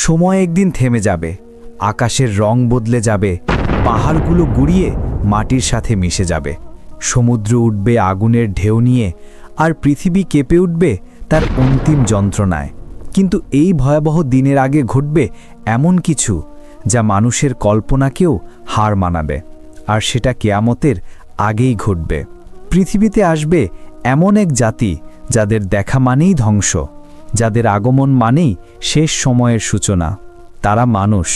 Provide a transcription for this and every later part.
সময় একদিন থেমে যাবে, আকাশের রং বদলে যাবে, পাহাড়গুলো গুড়িয়ে মাটির সাথে মিশে যাবে, সমুদ্র উঠবে আগুনের ঢেউ নিয়ে, আর পৃথিবী কেঁপে উঠবে তার অন্তিম যন্ত্রণায়। কিন্তু এই ভয়াবহ দিনের আগে ঘটবে এমন কিছু যা মানুষের কল্পনাকেও হার মানাবে, আর সেটা কিয়ামতের আগেই ঘটবে। পৃথিবীতে আসবে এমন এক জাতি যাদের দেখা মানেই ধ্বংস, যাদের আগমন মানেই শেষ সময়ের সূচনা। তারা মানুষ,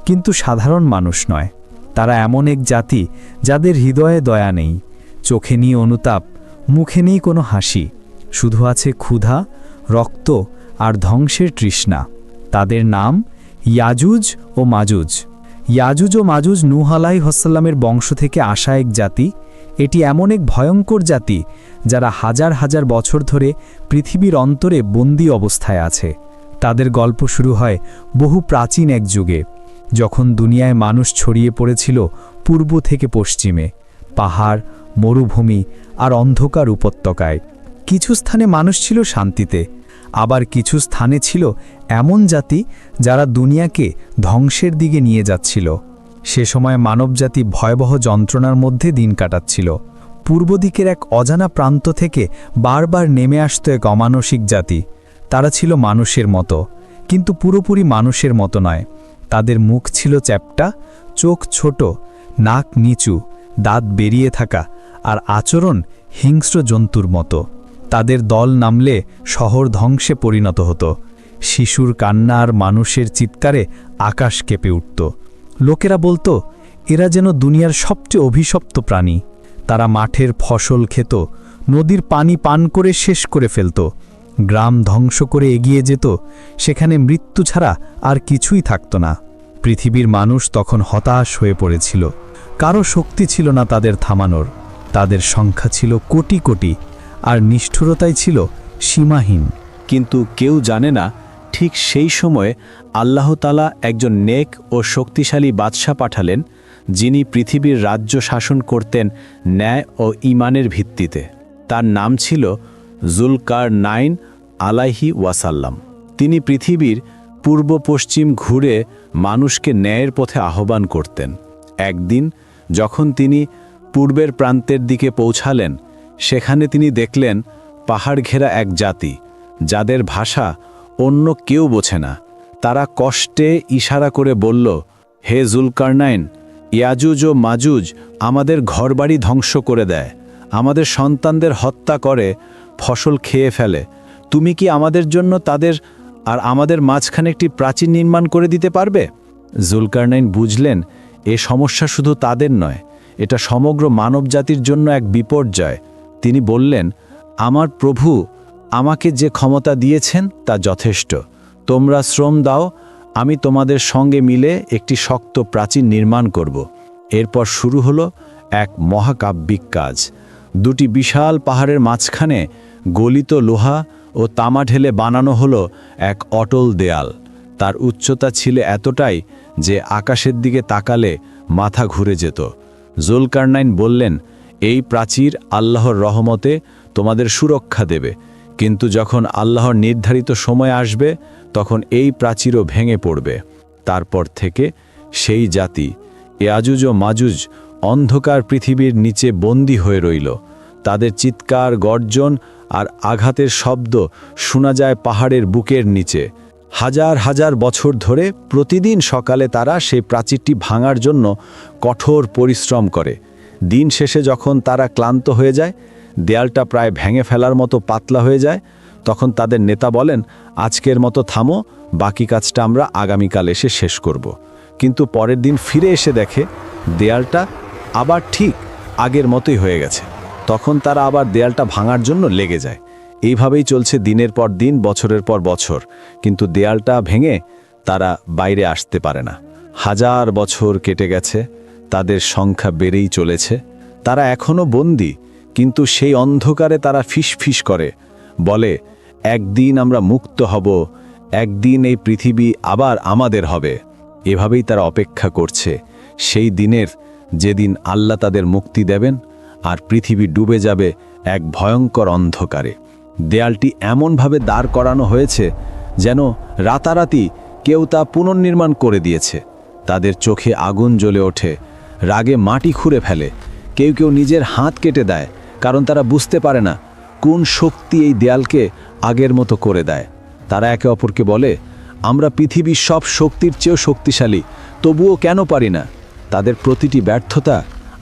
কিন্তু সাধারণ মানুষ নয়। তারা এমন এক জাতি যাদের হৃদয়ে দয়া নেই, চোখে নেই অনুতাপ, মুখে নেই কোনো হাসি, শুধু আছে ক্ষুধা, রক্ত আর ধ্বংসের তৃষ্ণা। তাদের নাম ইয়াজুজ ও মাজুজ। ইয়াজুজ ও মাজুজ নূহ আলাইহিসসালামের বংশ থেকে আসা এক জাতি। এটি এমন এক ভয়ঙ্কর জাতি যারা হাজার হাজার বছর ধরে পৃথিবীর অন্তরে বন্দী অবস্থায় আছে। তাদের গল্প শুরু হয় বহু প্রাচীন এক যুগে, যখন দুনিয়ায় মানুষ ছড়িয়ে পড়েছিল পূর্ব থেকে পশ্চিমে, পাহাড়, মরুভূমি আর অন্ধকার উপত্যকায়। কিছু স্থানে মানুষ ছিল শান্তিতে, আবার কিছু স্থানে ছিল এমন জাতি যারা দুনিয়াকে ধ্বংসের দিকে নিয়ে যাচ্ছিল। সে সময় মানবজাতি ভয়াবহ যন্ত্রণার মধ্যে দিন কাটাচ্ছিল। পূর্ব দিকের এক অজানা প্রান্ত থেকে বারবার নেমে আসত এক অমানসিক জাতি। তারা ছিল মানুষের মতো, কিন্তু পুরোপুরি মানুষের মতো নয়। তাদের মুখ ছিল চ্যাপ্টা, চোখ ছোট, নাক নিচু, দাঁত বেরিয়ে থাকা, আর আচরণ হিংস্র জন্তুর মতো। তাদের দল নামলে শহর ধ্বংসে পরিণত হতো। শিশুর কান্না আর মানুষের চিৎকারে আকাশ কেঁপে উঠত। লোকেরা বলতো, এরা যেন দুনিয়ার সবচেয়ে অভিশপ্ত প্রাণী। তারা মাঠের ফসল খেত, নদীর পানি পান করে শেষ করে ফেলত, গ্রাম ধ্বংস করে এগিয়ে যেত, সেখানে মৃত্যু ছাড়া আর কিছুই থাকত না। পৃথিবীর মানুষ তখন হতাশ হয়ে পড়েছিল। কারো শক্তি ছিল না তাদের থামানোর। তাদের সংখ্যা ছিল কোটি কোটি, আর নিষ্ঠুরতাই ছিল সীমাহীন। কিন্তু কেউ জানে না, ঠিক সেই সময়ে আল্লাহ তাআলা একজন নেক ও শক্তিশালী বাদশা পাঠালেন, যিনি পৃথিবীর রাজ্য শাসন করতেন ন্যায় ও ঈমানের ভিত্তিতে। তার নাম ছিল যুলকারনাইন আলাইহি ওয়াসাল্লাম। তিনি পৃথিবীর পূর্ব পশ্চিম ঘুরে মানুষকে ন্যায়ের পথে আহ্বান করতেন। একদিন যখন তিনি পূর্বের প্রান্তের দিকে পৌঁছালেন, সেখানে তিনি দেখলেন পাহাড় ঘেরা এক জাতি, যাদের ভাষা অন্য কেউ বোঝে না। তারা কষ্টে ইশারা করে বলল, হে যুলকারনাইন, ইয়াজুজ ও মাজুজ আমাদের ঘরবাড়ি ধ্বংস করে দেয়, আমাদের সন্তানদের হত্যা করে, ফসল খেয়ে ফেলে। তুমি কি আমাদের জন্য তাদের আর আমাদের মাঝখানে একটি প্রাচীর নির্মাণ করে দিতে পারবে? যুলকারনাইন বুঝলেন, এ সমস্যা শুধু তাদের নয়, এটা সমগ্র মানবজাতির জন্য এক বিপর্যয়। তিনি বললেন, আমার প্রভু আমাকে যে ক্ষমতা দিয়েছেন তা যথেষ্ট। তোমরা শ্রম দাও, আমি তোমাদের সঙ্গে মিলে একটি শক্ত প্রাচীর নির্মাণ করব। এরপর শুরু হলো এক মহাকাব্যিক কাজ। দুটি বিশাল পাহাড়ের মাঝখানে গলিত লোহা ও তামা ঢেলে বানানো হলো এক অটল দেয়াল। তার উচ্চতা ছিল এতটাই যে আকাশের দিকে তাকালে মাথা ঘুরে যেত। যুলকারনাইন বললেন, এই প্রাচীর আল্লাহর রহমতে তোমাদের সুরক্ষা দেবে, কিন্তু যখন আল্লাহর নির্ধারিত সময় আসবে তখন এই প্রাচীরও ভেঙে পড়বে। তারপর থেকে সেই জাতি ইয়াজুজ ও মাজুজ অন্ধকার পৃথিবীর নিচে বন্দী হয়ে রইল। তাদের চিৎকার, গর্জন আর আঘাতের শব্দ শোনা যায় পাহাড়ের বুকের নিচে। হাজার হাজার বছর ধরে প্রতিদিন সকালে তারা সেই প্রাচীরটি ভাঙার জন্য কঠোর পরিশ্রম করে। দিন শেষে যখন তারা ক্লান্ত হয়ে যায়, দেয়ালটা প্রায় ভেঙে ফেলার মতো পাতলা হয়ে যায়, তখন তাদের নেতা বলেন, আজকের মতো থামো, বাকি কাজটা আমরা আগামীকাল এসে শেষ করব। কিন্তু পরের দিন ফিরে এসে দেখে দেয়ালটা আবার ঠিক আগের মতোই হয়ে গেছে। তখন তারা আবার দেয়ালটা ভাঙার জন্য লেগে যায়। এইভাবেই চলছে দিনের পর দিন, বছরের পর বছর, কিন্তু দেয়ালটা ভেঙে তারা বাইরে আসতে পারে না। হাজার বছর কেটে গেছে, তাদের সংখ্যা বেড়েই চলেছে। তারা এখনও বন্দী, কিন্তু সেই অন্ধকারে তারা ফিসফিস করে, বলে, একদিন আমরা মুক্ত হব, একদিন এই পৃথিবী আবার আমাদের হবে। এভাবেই তারা অপেক্ষা করছে সেই দিনের, যেদিন আল্লাহ তাদের মুক্তি দেবেন আর পৃথিবী ডুবে যাবে এক ভয়ঙ্কর অন্ধকারে। দেয়ালটি এমনভাবে দাঁড় করানো হয়েছে যেন রাতারাতি কেউ তা পুনর্নির্মাণ করে দিয়েছে। তাদের চোখে আগুন জ্বলে ওঠে, রাগে মাটি খুঁড়ে ফেলে। কেউ কেউ নিজের হাত কেটে দেয়, কারণ তারা বুঝতে পারে না কোন শক্তি এই দেয়ালকে আগের মতো করে দেয়। তারা একে অপরকে বলে, আমরা পৃথিবীর সব শক্তির চেয়েও শক্তিশালী, তবুও কেন পারি না? তাদের প্রতিটি ব্যর্থতা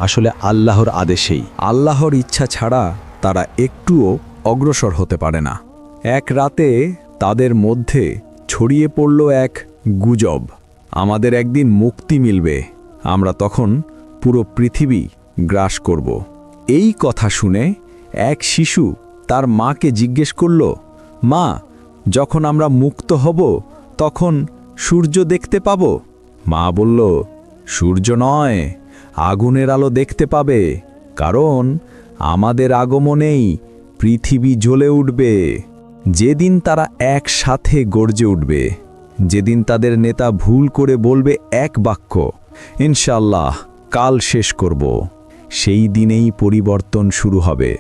আসলে আল্লাহর আদেশেই। আল্লাহর ইচ্ছা ছাড়া তারা একটুও অগ্রসর হতে পারে না। এক রাতে তাদের মধ্যে ছড়িয়ে পড়ল এক গুজব, আমাদের একদিন মুক্তি মিলবে, আমরা তখন পুরো পৃথিবী গ্রাস করব। এই কথা শুনে এক শিশু তার মাকে জিজ্ঞেস করল, মা, যখন আমরা মুক্ত হব তখন সূর্য দেখতে পাব? মা বলল, সূর্য নয়, আগুনের আলো দেখতে পাবে, কারণ আমাদের আগমনেই পৃথিবী জ্বলে উঠবে। যেদিন তারা একসাথে গর্জে উঠবে, যেদিন তাদের নেতা ভুল করে বলবে এক বাক্য, ইনশাআল্লাহ কাল শেষ করব, সেই দিনেই পরিবর্তন শুরু হবে।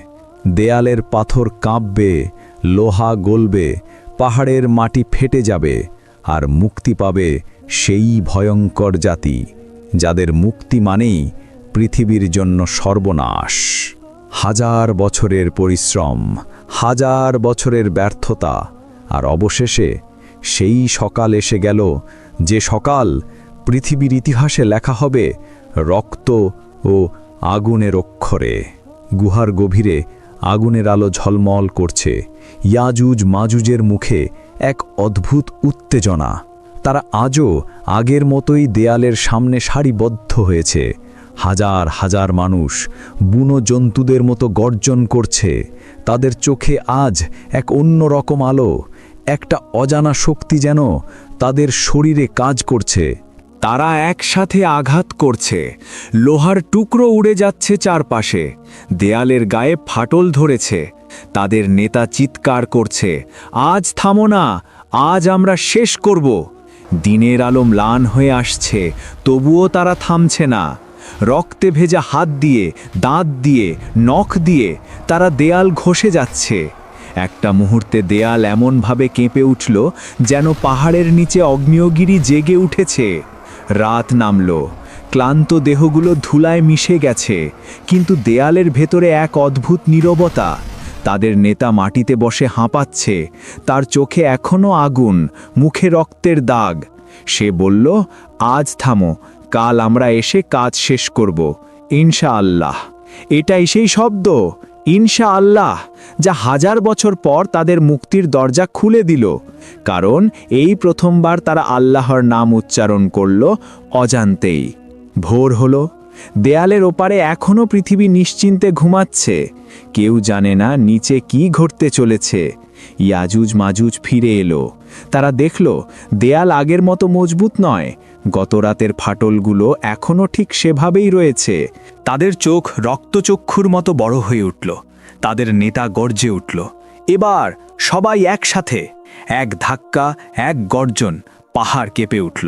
দেয়ালের পাথর কাঁপবে, লোহা গলবে, পাহাড়ের মাটি ফেটে যাবে, আর মুক্তি পাবে সেই ভয়ঙ্কর জাতি যাদের মুক্তি মানেই পৃথিবীর জন্য সর্বনাশ। হাজার বছরের পরিশ্রম, হাজার বছরের ব্যর্থতা, আর অবশেষে সেই সকাল এসে গেল, যে সকাল পৃথিবীর ইতিহাসে লেখা হবে রক্ত ও আগুনের অক্ষরে। গুহার গভীরে আগুনের আলো ঝলমল করছে। ইয়াজুজ মাজুজের মুখে এক অদ্ভুত উত্তেজনা। তারা আজও আগের মতোই দেয়ালের সামনে সারিবদ্ধ হয়েছে। হাজার হাজার মানুষ বুনো জন্তুদের মতো গর্জন করছে। তাদের চোখে আজ এক অন্য রকম আলো, একটা অজানা শক্তি যেন তাদের শরীরে কাজ করছে। তারা একসাথে আঘাত করছে, লোহার টুকরো উড়ে যাচ্ছে চারপাশে, দেয়ালের গায়ে ফাটল ধরেছে। তাদের নেতা চিৎকার করছে, আজ থামো না, আজ আমরা শেষ করব। দিনের আলো ম্লান হয়ে আসছে, তবুও তারা থামছে না। রক্তে ভেজা হাত দিয়ে, দাঁত দিয়ে, নখ দিয়ে তারা দেয়াল ঘষে যাচ্ছে। একটা মুহূর্তে দেয়াল এমনভাবে কেঁপে উঠল যেন পাহাড়ের নিচে অগ্নিয়গিরি জেগে উঠেছে। রাত নামল, ক্লান্ত দেহগুলো ধুলায় মিশে গেছে, কিন্তু দেয়ালের ভেতরে এক অদ্ভুত নীরবতা। তাদের নেতা মাটিতে বসে হাঁপাচ্ছে, তার চোখে এখনো আগুন, মুখে রক্তের দাগ। সে বলল, আজ থামো, কাল আমরা এসে কাজ শেষ করব, ইনশাআল্লাহ। এটাই সেই শব্দ, ইনশাআল্লাহ, যা হাজার বছর পর তাদের মুক্তির দরজা খুলে দিল। কারণ এই প্রথমবার তারা আল্লাহর নাম উচ্চারণ করল অজান্তেই। ভোর হলো, দেয়ালের ওপারে এখনও পৃথিবী নিশ্চিন্তে ঘুমাচ্ছে। কেউ জানে না নিচে কি ঘটতে চলেছে। ইয়াজুজ মাজুজ ফিরে এলো। তারা দেখল দেয়াল আগের মতো মজবুত নয়, গতরাতের ফাটলগুলো এখনও ঠিক সেভাবেই রয়েছে। তাদের চোখ রক্তচক্ষুর মতো বড় হয়ে উঠল। তাদের নেতা গর্জে উঠল, এবার সবাই একসাথে। এক ধাক্কা, এক গর্জন, পাহাড় কেঁপে উঠল।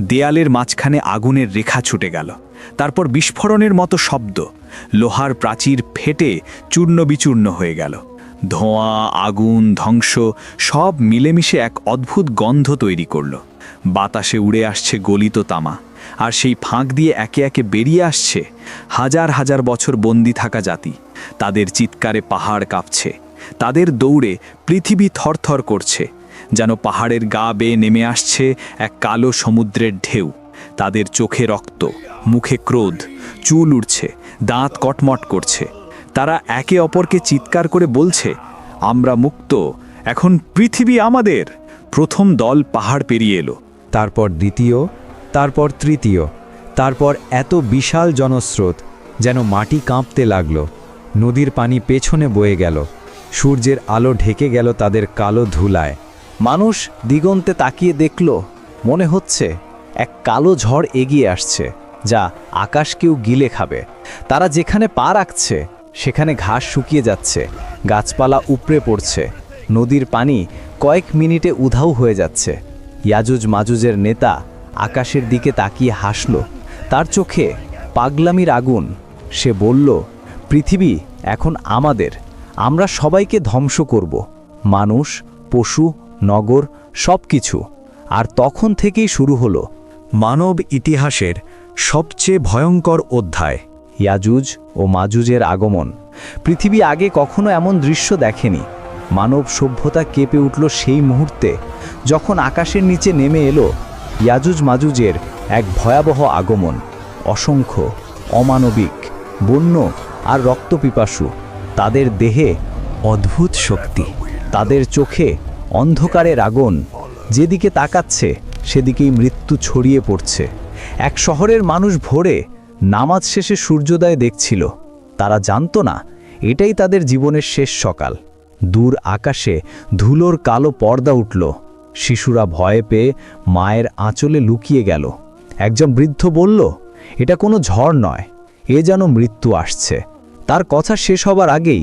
দেয়ালের মাঝখানে আগুনের রেখা ছুটে গেল। তারপর বিস্ফোরণের মতো শব্দ, লোহার প্রাচীর ফেটে চূর্ণ বিচূর্ণ হয়ে গেল। ধোঁয়া, আগুন, ধ্বংস সব মিলেমিশে এক অদ্ভুত গন্ধ তৈরি করল। বাতাসে উড়ে আসছে গলিত তামা, আর সেই ফাঁক দিয়ে একে একে বেরিয়ে আসছে হাজার হাজার বছর বন্দি থাকা জাতি। তাদের চিৎকারে পাহাড় কাঁপছে, তাদের দৌড়ে পৃথিবী থরথর করছে, যেন পাহাড়ের গা বেয়ে নেমে আসছে এক কালো সমুদ্রের ঢেউ। তাদের চোখে রক্ত, মুখে ক্রোধ, চুল উঠছে, দাঁত কটমট করছে। তারা একে অপরকে চিৎকার করে বলছে, আমরা মুক্ত, এখন পৃথিবী আমাদের। প্রথম দল পাহাড় পেরিয়ে এলো, তারপর দ্বিতীয়, তারপর তৃতীয়, তারপর এত বিশাল জনস্রোত যেন মাটি কাঁপতে লাগল। নদীর পানি পেছনে বয়ে গেল, সূর্যের আলো ঢেকে গেল তাদের কালো ধুলায়। মানুষ দিগন্তে তাকিয়ে দেখল, মনে হচ্ছে এক কালো ঝড় এগিয়ে আসছে, যা আকাশকেও গিলে খাবে। তারা যেখানে পা রাখছে সেখানে ঘাস শুকিয়ে যাচ্ছে, গাছপালা উপড়ে পড়ছে, নদীর পানি কয়েক মিনিটে উধাও হয়ে যাচ্ছে। ইয়াজুজ মাজুজের নেতা আকাশের দিকে তাকিয়ে হাসল, তার চোখে পাগলামির আগুন। সে বলল, পৃথিবী এখন আমাদের, আমরা সবাইকে ধ্বংস করব, মানুষ, পশু, নগর, সব কিছু। আর তখন থেকেই শুরু হলো মানব ইতিহাসের সবচেয়ে ভয়ঙ্কর অধ্যায়, ইয়াজুজ ও মাজুজের আগমন। পৃথিবী আগে কখনো এমন দৃশ্য দেখেনি। মানব সভ্যতা কেঁপে উঠল সেই মুহূর্তে যখন আকাশের নিচে নেমে এলো ইয়াজুজ মাজুজের এক ভয়াবহ আগমন। অসংখ্য, অমানবিক, বন্য আর রক্তপিপাসু। তাদের দেহে অদ্ভুত শক্তি, তাদের চোখে অন্ধকারের আগুন। যেদিকে তাকাচ্ছে সেদিকেই মৃত্যু ছড়িয়ে পড়ছে। এক শহরের মানুষ ভোরে নামাজ শেষে সূর্যোদয় দেখছিল। তারা জানতো না এটাই তাদের জীবনের শেষ সকাল। দূর আকাশে ধুলোর কালো পর্দা উঠল। শিশুরা ভয়ে পেয়ে মায়ের আঁচলে লুকিয়ে গেল। একজন বৃদ্ধ বলল, এটা কোনো ঝড় নয়, এ যেন মৃত্যু আসছে। তার কথা শেষ হবার আগেই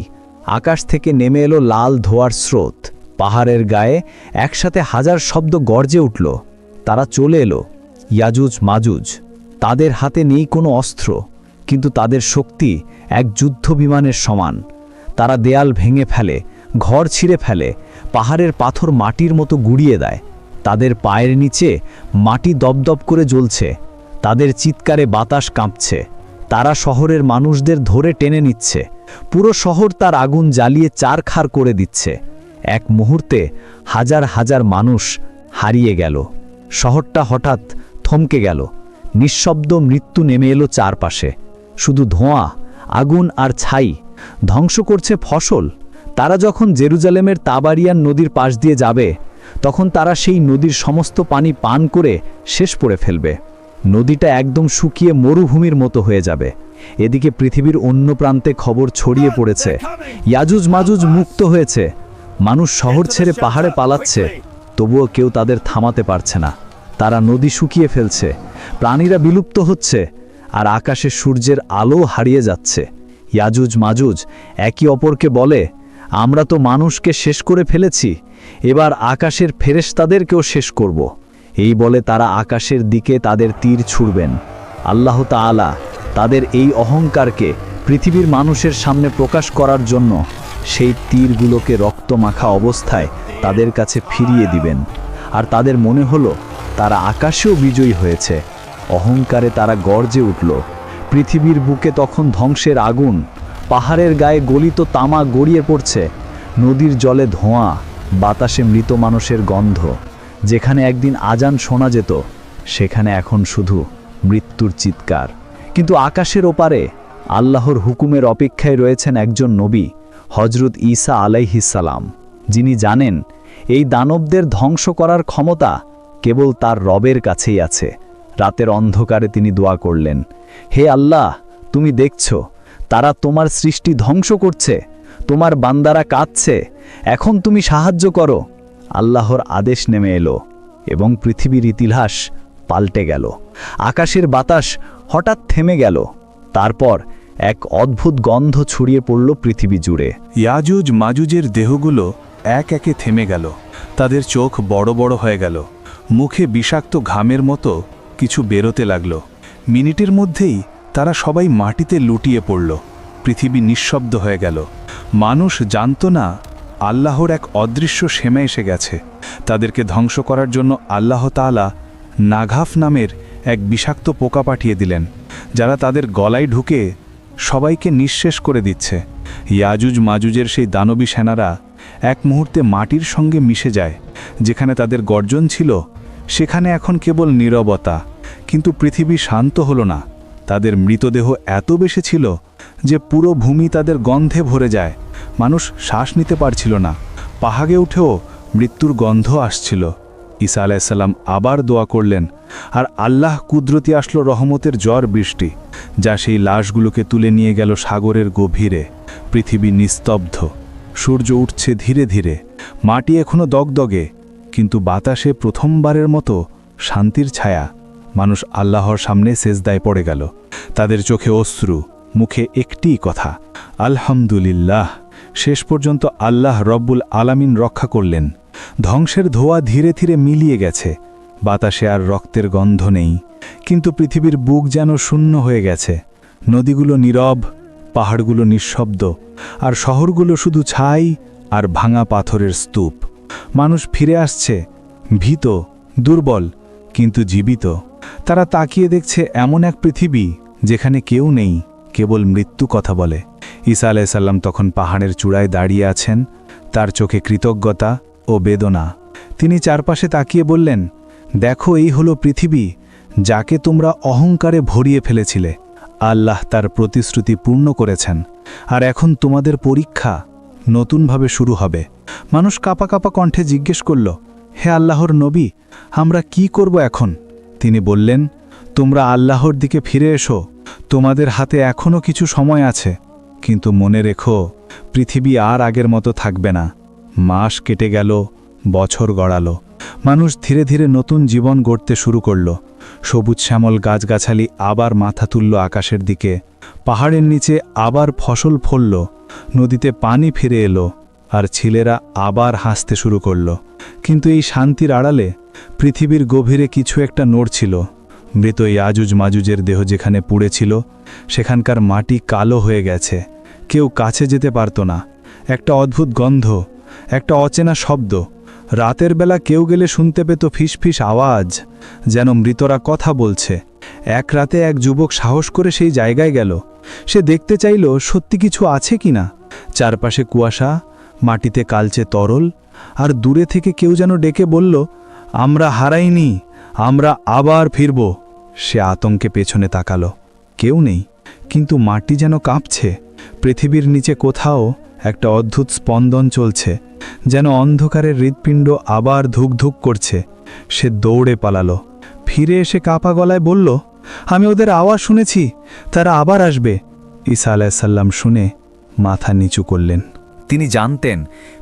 আকাশ থেকে নেমে এলো লাল ধোঁয়ার স্রোত। পাহাড়ের গায়ে একসাথে হাজার শব্দ গর্জে উঠল। তারা চলে এলো, ইয়াজুজ মাজুজ। তাদের হাতে নেই কোনো অস্ত্র, কিন্তু তাদের শক্তি এক যুদ্ধ বিমানের সমান। তারা দেয়াল ভেঙে ফেলে, ঘর ছিঁড়ে ফেলে, পাহাড়ের পাথর মাটির মতো গুড়িয়ে দেয়। তাদের পায়ের নিচে মাটি দপদপ করে জ্বলছে, তাদের চিৎকারে বাতাস কাঁপছে। তারা শহরের মানুষদের ধরে টেনে নিচ্ছে, পুরো শহর তার আগুন জ্বালিয়ে চারখার করে দিচ্ছে। এক মুহূর্তে হাজার হাজার মানুষ হারিয়ে গেল। শহরটা হঠাৎ থমকে গেল। নিঃশব্দ মৃত্যু নেমে এলো চারপাশে। শুধু ধোঁয়া, আগুন আর ছাই। ধ্বংস করছে ফসল। তারা যখন জেরুজালেমের তাবারিয়ান নদীর পাশ দিয়ে যাবে, তখন তারা সেই নদীর সমস্ত পানি পান করে শেষ করে ফেলবে। নদীটা একদম শুকিয়ে মরুভূমির মতো হয়ে যাবে। এদিকে পৃথিবীর অন্য প্রান্তে খবর ছড়িয়ে পড়েছে, ইয়াজুজ মাজুজ মুক্ত হয়েছে। মানুষ শহর ছেড়ে পাহাড়ে পালাচ্ছে, তবুও কেউ তাদের থামাতে পারছে না। তারা নদী শুকিয়ে ফেলছে, প্রাণীরা বিলুপ্ত হচ্ছে, আর আকাশে সূর্যের আলো হারিয়ে যাচ্ছে। ইয়াজুজ মাজুজ একে অপরকে বলে, আমরা তো মানুষকে শেষ করে ফেলেছি, এবার আকাশের ফেরেশতাদেরকেও শেষ করব। এই বলে তারা আকাশের দিকে তাদের তীর ছুড়বেন। আল্লাহ তাআলা তাদের এই অহংকারকে পৃথিবীর মানুষের সামনে প্রকাশ করার জন্য সেই তীরগুলোকে রক্তমাখা অবস্থায় তাদের কাছে ফিরিয়ে দিবেন। আর তাদের মনে হলো তারা আকাশেও বিজয়ী হয়েছে। অহংকারে তারা গর্জে উঠল। পৃথিবীর বুকে তখন ধ্বংসের আগুন। পাহাড়ের গায়ে গলিত তামা গড়িয়ে পড়ছে, নদীর জলে ধোঁয়া, বাতাসে মৃত মানুষের গন্ধ। যেখানে একদিন আজান শোনা যেত, সেখানে এখন শুধু মৃত্যুর চিৎকার। কিন্তু আকাশের ওপারে আল্লাহর হুকুমের অপেক্ষায় রয়েছেন একজন নবী, হজরত ঈসা আলাইহিস সালাম, যিনি জানেন এই দানবদের ধ্বংস করার ক্ষমতা কেবল তার রবের কাছেই আছে। রাতের অন্ধকারে তিনি দোয়া করলেন, হে আল্লাহ, তুমি দেখছো তারা তোমার সৃষ্টি ধ্বংস করছে, তোমার বান্দারা কাঁদছে, এখন তুমি সাহায্য করো। আল্লাহর আদেশ নেমে এলো এবং পৃথিবীর ইতিহাস পাল্টে গেল। আকাশের বাতাস হঠাৎ থেমে গেল। তারপর এক অদ্ভুত গন্ধ ছড়িয়ে পড়ল পৃথিবী জুড়ে। ইয়াজুজ মাজুজের দেহগুলো এক একে থেমে গেল। তাদের চোখ বড় বড় হয়ে গেল, মুখে বিষাক্ত ঘামের মতো কিছু বেরোতে লাগল। মিনিটের মধ্যেই তারা সবাই মাটিতে লুটিয়ে পড়ল। পৃথিবী নিঃশব্দ হয়ে গেল। মানুষ জানত না আল্লাহর এক অদৃশ্য সীমা এসে গেছে। তাদেরকে ধ্বংস করার জন্য আল্লাহ তাআলা নাঘাফ নামের এক বিষাক্ত পোকা পাঠিয়ে দিলেন, যারা তাদের গলায় ঢুকে সবাইকে নিঃশেষ করে দিচ্ছে। ইয়াজুজ মাজুজের সেই দানবী সেনারা এক মুহূর্তে মাটির সঙ্গে মিশে যায়। যেখানে তাদের গর্জন ছিল, সেখানে এখন কেবল নীরবতা। কিন্তু পৃথিবী শান্ত হলো না। তাদের মৃতদেহ এত বেশি ছিল যে পুরো ভূমি তাদের গন্ধে ভরে যায়। মানুষ শ্বাস নিতে পারছিল না। পাহাড়ে উঠেও মৃত্যুর গন্ধ আসছিল। ঈসা আলাইহিস সালাম আবার দোয়া করলেন, আর আল্লাহ কুদরতি আসলো রহমতের ঝড় বৃষ্টি, যা সেই লাশগুলোকে তুলে নিয়ে গেল সাগরের গভীরে। পৃথিবী নিস্তব্ধ। সূর্য উঠছে ধীরে ধীরে। মাটি এখনো দগদগে, কিন্তু বাতাসে প্রথমবারের মতো শান্তির ছায়া। মানুষ আল্লাহর সামনে সেজদায় পড়ে গেল। তাদের চোখে অশ্রু, মুখে একটিই কথা, আলহামদুলিল্লাহ। শেষ পর্যন্ত আল্লাহ রব্বুল আলামিন রক্ষা করলেন। ধ্বংসের ধোঁয়া ধীরে ধীরে মিলিয়ে গেছে। বাতাসে আর রক্তের গন্ধ নেই, কিন্তু পৃথিবীর বুক যেন শূন্য হয়ে গেছে। নদীগুলো নীরব, পাহাড়গুলো নিঃশব্দ, আর শহরগুলো শুধু ছাই আর ভাঙা পাথরের স্তূপ। মানুষ ফিরে আসছে, ভীত, দুর্বল কিন্তু জীবিত। তারা তাকিয়ে দেখছে এমন এক পৃথিবী যেখানে কেউ নেই, কেবল মৃত্যু কথা বলে। ঈসা আলাইসাল্লাম তখন পাহাড়ের চূড়ায় দাঁড়িয়ে আছেন, তার চোখে কৃতজ্ঞতা ও বেদনা। তিনি চারপাশে তাকিয়ে বললেন, দেখো, এই হলো পৃথিবী যাকে তোমরা অহংকারে ভরিয়ে ফেলেছিলে। আল্লাহ তার প্রতিশ্রুতি পূর্ণ করেছেন, আর এখন তোমাদের পরীক্ষা নতুনভাবে শুরু হবে। মানুষ কাঁপা কাঁপা কণ্ঠে জিজ্ঞেস করল, হে আল্লাহর নবী, আমরা কি করব এখন? তিনি বললেন, তোমরা আল্লাহর দিকে ফিরে এসো, তোমাদের হাতে এখনও কিছু সময় আছে। কিন্তু মনে রেখো, পৃথিবী আর আগের মতো থাকবে না। মাস কেটে গেল, বছর গড়ালো, মানুষ ধীরে ধীরে নতুন জীবন গড়তে শুরু করল। সবুজ শ্যামল গাছগাছালি আবার মাথা তুলল আকাশের দিকে, পাহাড়ের নিচে আবার ফসল ফলল, নদীতে পানি ফিরে এলো, আর ছেলেরা আবার হাসতে শুরু করল। কিন্তু এই শান্তির আড়ালে পৃথিবীর গভীরে কিছু একটা নড়ছিল। মৃত ইয়াজুজ মাজুজের দেহ যেখানে পুড়েছিল, সেখানকার মাটি কালো হয়ে গেছে। কেউ কাছে যেতে পারত না। একটা অদ্ভুত গন্ধ, একটা অচেনা শব্দ। রাতের বেলা কেউ গেলে শুনতে পেত ফিসফিস আওয়াজ, যেন মৃতরা কথা বলছে। এক রাতে এক যুবক সাহস করে সেই জায়গায় গেল। সে দেখতে চাইল সত্যি কিছু আছে কিনা। চারপাশে কুয়াশা, মাটিতে কালচে তরল, আর দূরে থেকে কেউ যেন ডেকে বলল, আমরা হারাইনি, আমরা আবার ফিরব। সে আতঙ্কে পেছনে তাকালো, কেউ নেই, কিন্তু মাটি যেন কাঁপছে। পৃথিবীর নিচে কোথাও একটা অদ্ভুত স্পন্দন চলছে, যেন অন্ধকারের হৃৎপিণ্ড আবার ধুকধুক করছে। সে দৌড়ে পালালো, ফিরে এসে কাঁপা গলায় বলল, আমি ওদের আওয়াজ শুনেছি, তারা আবার আসবে। ঈসা আলাইসাল্লাম শুনে মাথা নিচু করলেন। তিনি জানতেন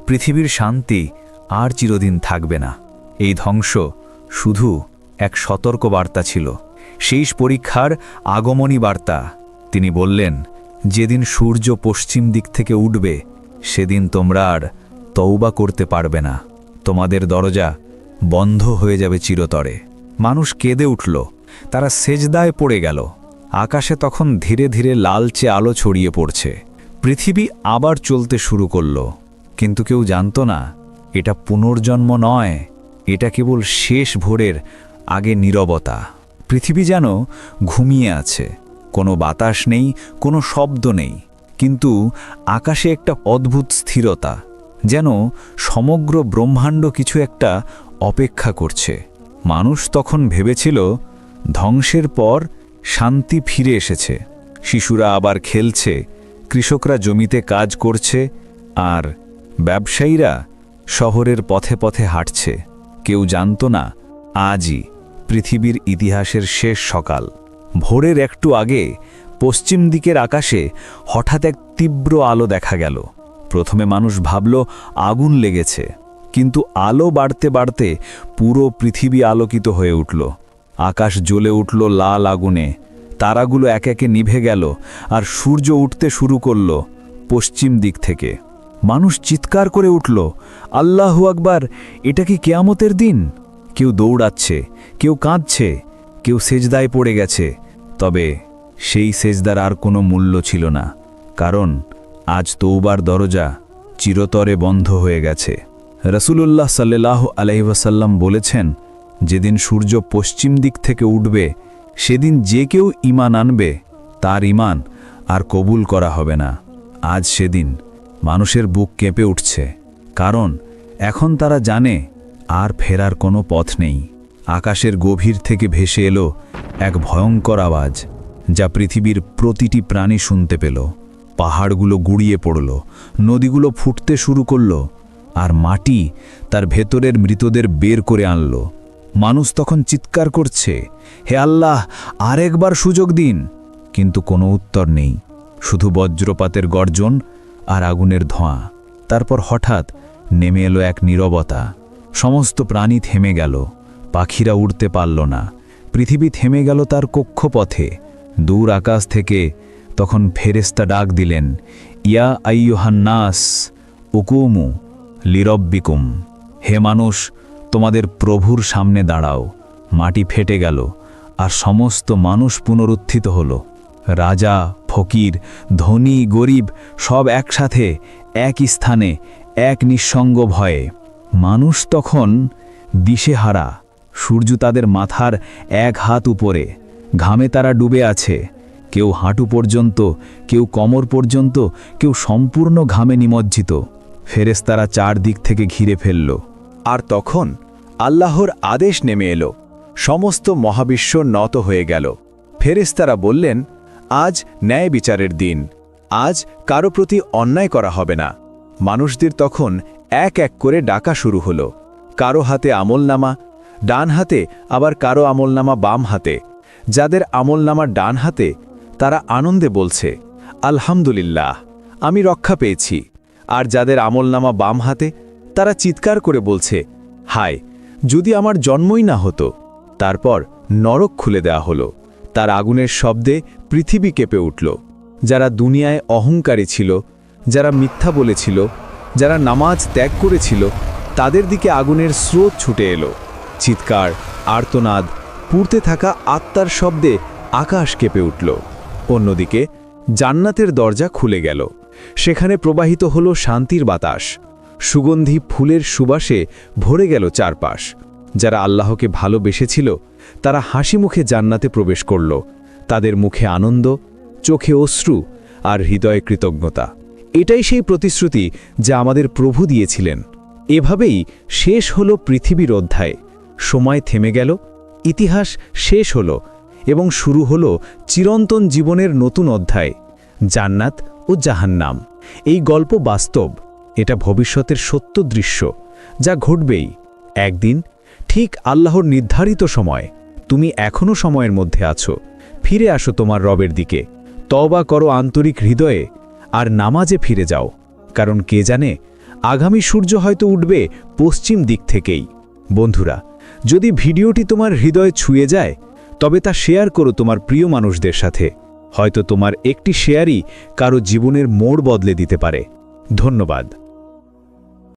পৃথিবীর শান্তি আর চিরদিন থাকবে না। এই ধ্বংস শুধু এক সতর্ক বার্তা ছিল, শেষ পরীক্ষার আগমনী বার্তা। তিনি বললেন, যেদিন সূর্য পশ্চিম দিক থেকে উঠবে, সেদিন তোমরা আর তওবা করতে পারবে না। তোমাদের দরজা বন্ধ হয়ে যাবে চিরতরে। মানুষ কেঁদে উঠল, তারা সেজদায় পড়ে গেল। আকাশে তখন ধীরে ধীরে লালচে আলো ছড়িয়ে পড়ছে। পৃথিবী আবার চলতে শুরু করল, কিন্তু কেউ জানত না এটা পুনর্জন্ম নয়, এটা কেবল শেষ ভোরের আগে নীরবতা। পৃথিবী যেন ঘুমিয়ে আছে, কোনো বাতাস নেই, কোনো শব্দ নেই, কিন্তু আকাশে একটা অদ্ভুত স্থিরতা, যেন সমগ্র ব্রহ্মাণ্ড কিছু একটা অপেক্ষা করছে। মানুষ তখন ভেবেছিল ধ্বংসের পর শান্তি ফিরে এসেছে। শিশুরা আবার খেলছে, কৃষকরা জমিতে কাজ করছে, আর ব্যবসায়ীরা শহরের পথে পথে হাঁটছে। কেউ জানত না আজই পৃথিবীর ইতিহাসের শেষ সকাল। ভোরের একটু আগে পশ্চিম দিকের আকাশে হঠাৎ এক তীব্র আলো দেখা গেল। প্রথমে মানুষ ভাবল আগুন লেগেছে, কিন্তু আলো বাড়তে বাড়তে পুরো পৃথিবী আলোকিত হয়ে উঠল। আকাশ জ্বলে উঠল লাল আগুনে, তারাগুলো এক একে নিভে গেল, আর সূর্য উঠতে শুরু করল পশ্চিম দিক থেকে। মানুষ চিৎকার করে উঠল, আল্লাহু আকবার, এটা কি কিয়ামতের দিন? কেউ দৌড়াচ্ছে, কেউ কাঁদছে, কেউ সেজদায় পড়ে গেছে। তবে সেই সেজদার আর কোনো মূল্য ছিল না, কারণ আজ তওবার দরজা চিরতরে বন্ধ হয়ে গেছে। রাসূলুল্লাহ সাল্লাল্লাহু আলাইহি ওয়াসাল্লাম বলেছেন, যেদিন সূর্য পশ্চিম দিক থেকে উঠবে, সেদিন যে কেউ ঈমান আনবে, তার ঈমান আর কবুল করা হবে না। আজ সেদিন মানুষের বুক কেঁপে উঠছে, কারণ এখন তারা জানে আর ফেরার কোনো পথ নেই। আকাশের গভীর থেকে ভেসে এলো এক ভয়ঙ্কর আওয়াজ, যা পৃথিবীর প্রতিটি প্রাণী শুনতে পেল। পাহাড়গুলো গুড়িয়ে পড়ল, নদীগুলো ফুটতে শুরু করল, আর মাটি তার ভেতরের মৃতদের বের করে আনল। মানুষ তখন চিৎকার করছে, হে আল্লাহ, আরেকবার সুযোগ দিন। কিন্তু কোনো উত্তর নেই, শুধু বজ্রপাতের গর্জন আর আগুনের ধোঁয়া। তারপর হঠাৎ নেমে এলো এক নীরবতা। সমস্ত প্রাণী থেমে গেল, পাখিরা উড়তে পারল না, পৃথিবী থেমে গেল তার কক্ষপথে। দূর আকাশ থেকে তখন ফেরেশতা ডাক দিলেন, ইয়া আইয়ুহান নাস উকুমু লিরব্বিকুম, হে মানুষ, তোমাদের প্রভুর সামনে দাঁড়াও। মাটি ফেটে গেল, আর সমস্ত মানুষ পুনরুত্থিত হল। রাজা, ফকির, ধনী, গরিব সব একসাথে এক স্থানে, এক নিঃসঙ্গ ভয়ে। মানুষ তখন দিশেহারা, সূর্য তাদের মাথার 1 হাত উপরে, ঘামে তারা ডুবে আছে, কেউ হাঁটু পর্যন্ত, কেউ কোমর পর্যন্ত, কেউ সম্পূর্ণ ঘামে নিমজ্জিত। ফেরেশতারা 4 দিক থেকে ঘিরে ফেলল। আর তখন আল্লাহর আদেশ নেমে এলো, সমস্ত মহাবিশ্ব নত হয়ে গেল। ফেরেশতারা বললেন, আজ ন্যায় বিচারের দিন, আজ কারো প্রতি অন্যায় করা হবে না। মানুষদের তখন এক এক করে ডাকা শুরু হলো। কারো হাতে আমলনামা, ডান হাতে, আবার কারো আমলনামা বাম হাতে। যাদের আমলনামা ডান হাতে তারা আনন্দে বলছে, আলহামদুলিল্লাহ, আমি রক্ষা পেয়েছি। আর যাদের আমলনামা বাম হাতে তারা চিৎকার করে বলছে, হায়, যদি আমার জন্মই না হতো। তারপর নরক খুলে দেওয়া হলো। তার আগুনের শব্দে পৃথিবী কেঁপে উঠল। যারা দুনিয়ায় অহংকারী ছিল, যারা মিথ্যা বলেছিল, যারা নামাজ ত্যাগ করেছিল, তাদের দিকে আগুনের স্রোত ছুটে এলো। চিৎকার, আর্তনাদ, পুড়তে থাকা আত্মার শব্দে আকাশ কেঁপে উঠল। অন্যদিকে জান্নাতের দরজা খুলে গেল। সেখানে প্রবাহিত হলো শান্তির বাতাস। সুগন্ধি ফুলের সুবাসে ভরে গেল চারপাশ। যারা আল্লাহকে ভালোবেসেছিল তারা হাসি মুখে জান্নাতে প্রবেশ করল। তাদের মুখে আনন্দ, চোখে অশ্রু আর হৃদয়ে কৃতজ্ঞতা। এটাই সেই প্রতিশ্রুতি যা আমাদের প্রভু দিয়েছিলেন। এভাবেই শেষ হলো পৃথিবীর অধ্যায়। সময় থেমে গেল, ইতিহাস শেষ হলো এবং শুরু হলো চিরন্তন জীবনের নতুন অধ্যায়, জান্নাত ও জাহান্নাম। এই গল্প বাস্তব, এটা ভবিষ্যতের সত্য দৃশ্য যা ঘটবেই একদিন, ঠিক আল্লাহর নির্ধারিত সময়। তুমি এখনও সময়ের মধ্যে আছো। ফিরে আসো তোমার রবের দিকে, তওবা করো আন্তরিক হৃদয়ে আর নামাজে ফিরে যাও, কারণ কে জানে আগামী সূর্য হয়তো উঠবে পশ্চিম দিক থেকেই। বন্ধুরা, যদি ভিডিওটি তোমার হৃদয়ে ছুঁয়ে যায় তবে তা শেয়ার করো তোমার প্রিয় মানুষদের সাথে। হয়তো তোমার একটি শেয়ারই কারো জীবনের মোড় বদলে দিতে পারে। ধন্যবাদ।